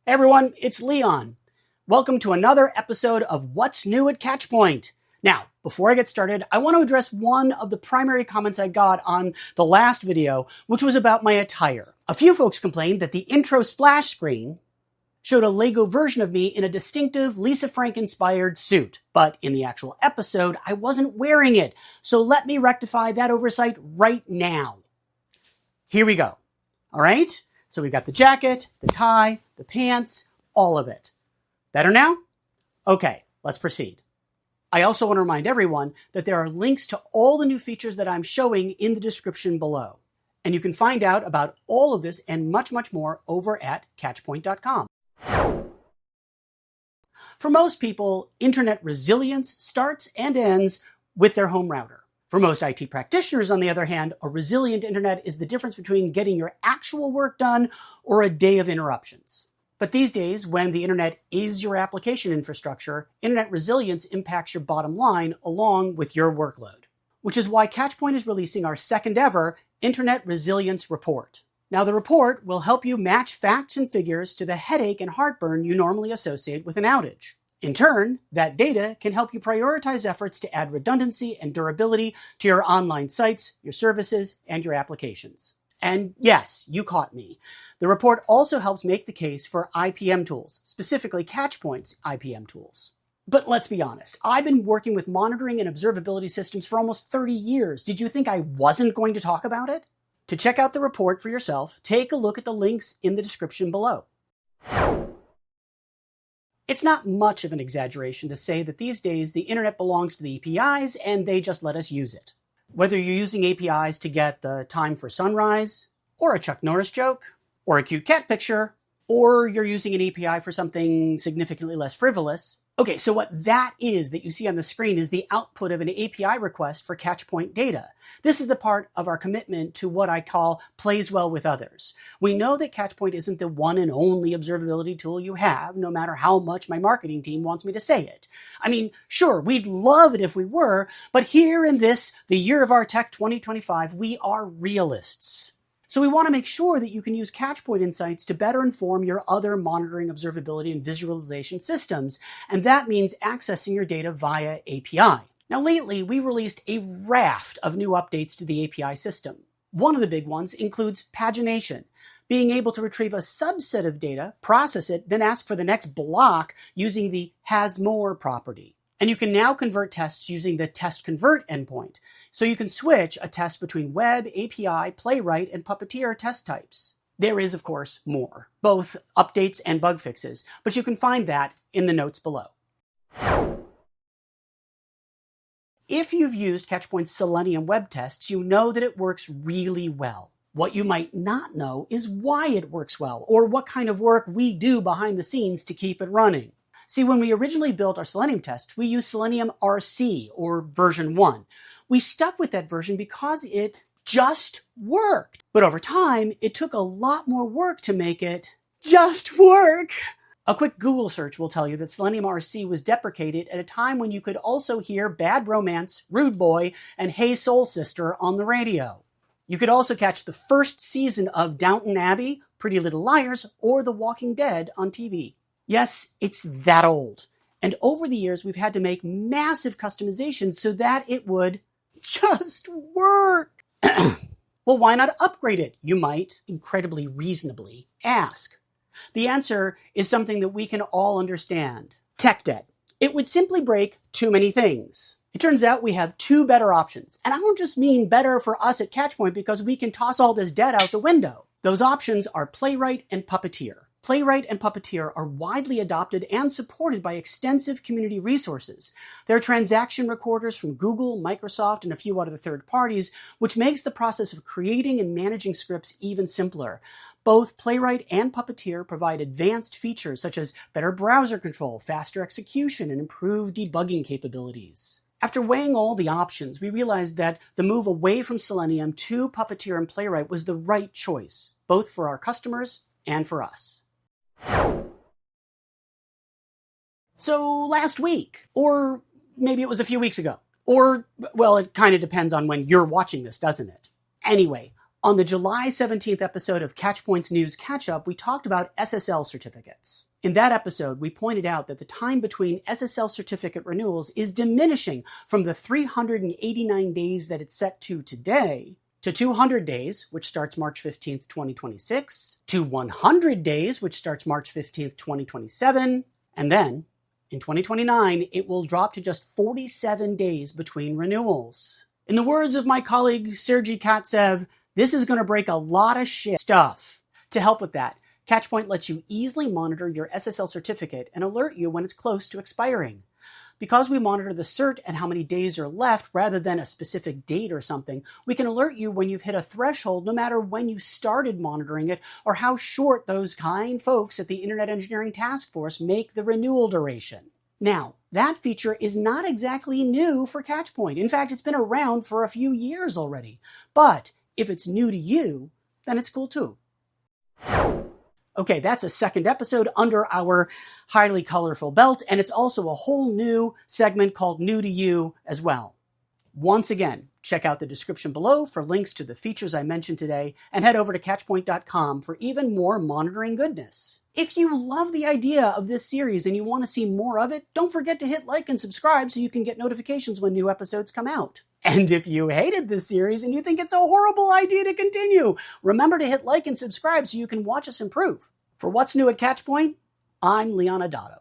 Hey everyone, it's Leon. Welcome to another episode of What's New at Catchpoint. Now, before I get started, I want to address one of the primary comments I got on the last video, which was about my attire. A few folks complained that the intro splash screen showed a Lego version of me in a distinctive Lisa Frank-inspired suit, but in the actual episode, I wasn't wearing it, so let me rectify that oversight right now. Here we go. All right? So we've got the jacket, the tie, the pants, all of it. Better now? Okay, let's proceed. I also want to remind everyone that there are links to all the new features that I'm showing in the description below. And you can find out about all of this and much, much more over at catchpoint.com. For most people, internet resilience starts and ends with their home router. For most IT practitioners, on the other hand, a resilient internet is the difference between getting your actual work done or a day of interruptions. But these days, when the internet is your application infrastructure, internet resilience impacts your bottom line along with your workload. Which is why Catchpoint is releasing our second ever Internet Resilience Report. Now, the report will help you match facts and figures to the headache and heartburn you normally associate with an outage. In turn, that data can help you prioritize efforts to add redundancy and durability to your online sites, your services, and your applications. And yes, you caught me. The report also helps make the case for IPM tools, specifically Catchpoint's IPM tools. But let's be honest, I've been working with monitoring and observability systems for almost 30 years. Did you think I wasn't going to talk about it? To check out the report for yourself, take a look at the links in the description below. It's not much of an exaggeration to say that these days the internet belongs to the APIs and they just let us use it. Whether you're using APIs to get the time for sunrise, or a Chuck Norris joke, or a cute cat picture, or you're using an API for something significantly less frivolous. Okay, so what that is that you see on the screen is the output of an API request for Catchpoint data. This is the part of our commitment to what I call plays well with others. We know that Catchpoint isn't the one and only observability tool you have, no matter how much my marketing team wants me to say it. I mean, sure, we'd love it if we were, but here in this, the year of our tech 2025, we are realists. So we want to make sure that you can use Catchpoint insights to better inform your other monitoring, observability, and visualization systems, and that means accessing your data via API. Now lately, we've released a raft of new updates to the API system. One of the big ones includes pagination, being able to retrieve a subset of data, process it, then ask for the next block using the has more property. And you can now convert tests using the test convert endpoint. So you can switch a test between web, API, Playwright, and Puppeteer test types. There is, of course, more, both updates and bug fixes, but you can find that in the notes below. If you've used Catchpoint's Selenium web tests, you know that it works really well. What you might not know is why it works well, or what kind of work we do behind the scenes to keep it running. See, when we originally built our Selenium tests, we used Selenium RC, or version 1. We stuck with that version because it just worked. But over time, it took a lot more work to make it just work. A quick Google search will tell you that Selenium RC was deprecated at a time when you could also hear Bad Romance, Rude Boy, and Hey Soul Sister on the radio. You could also catch the first season of Downton Abbey, Pretty Little Liars, or The Walking Dead on TV. Yes, it's that old. And over the years, we've had to make massive customizations so that it would just work. Well, why not upgrade it? You might, incredibly reasonably, ask. The answer is something that we can all understand. Tech debt. It would simply break too many things. It turns out we have two better options. And I don't just mean better for us at Catchpoint because we can toss all this debt out the window. Those options are Playwright and Puppeteer. Playwright and Puppeteer are widely adopted and supported by extensive community resources. They're transaction recorders from Google, Microsoft, and a few other third parties, which makes the process of creating and managing scripts even simpler. Both Playwright and Puppeteer provide advanced features such as better browser control, faster execution, and improved debugging capabilities. After weighing all the options, we realized that the move away from Selenium to Puppeteer and Playwright was the right choice, both for our customers and for us. So last week, or maybe it was a few weeks ago, or, well, it kind of depends on when you're watching this, doesn't it? Anyway, On the July 17th episode of Catchpoint's News Catchup, we talked about SSL certificates. In that episode, we pointed out that the time between SSL certificate renewals is diminishing from the 389 days that it's set to today to 200 days, which starts March 15th, 2026, to 100 days, which starts March 15th, 2027, and then, in 2029, it will drop to just 47 days between renewals. In the words of my colleague Sergey Katsev, this is going to break a lot of shit stuff. To help with that, Catchpoint lets you easily monitor your SSL certificate and alert you when it's close to expiring. Because we monitor the cert and how many days are left rather than a specific date or something, we can alert you when you've hit a threshold no matter when you started monitoring it or how short those kind folks at the Internet Engineering Task Force make the renewal duration. Now, that feature is not exactly new for Catchpoint. In fact, it's been around for a few years already. But if it's new to you, then it's cool too. Okay, that's a second episode under our highly colorful belt, and it's also a whole new segment called New to You as well. Once again, check out the description below for links to the features I mentioned today, and head over to catchpoint.com for even more monitoring goodness. If you love the idea of this series and you want to see more of it, don't forget to hit like and subscribe so you can get notifications when new episodes come out. And if you hated this series and you think it's a horrible idea to continue, remember to hit like and subscribe so you can watch us improve. For What's New at Catchpoint, I'm Liana Dotto.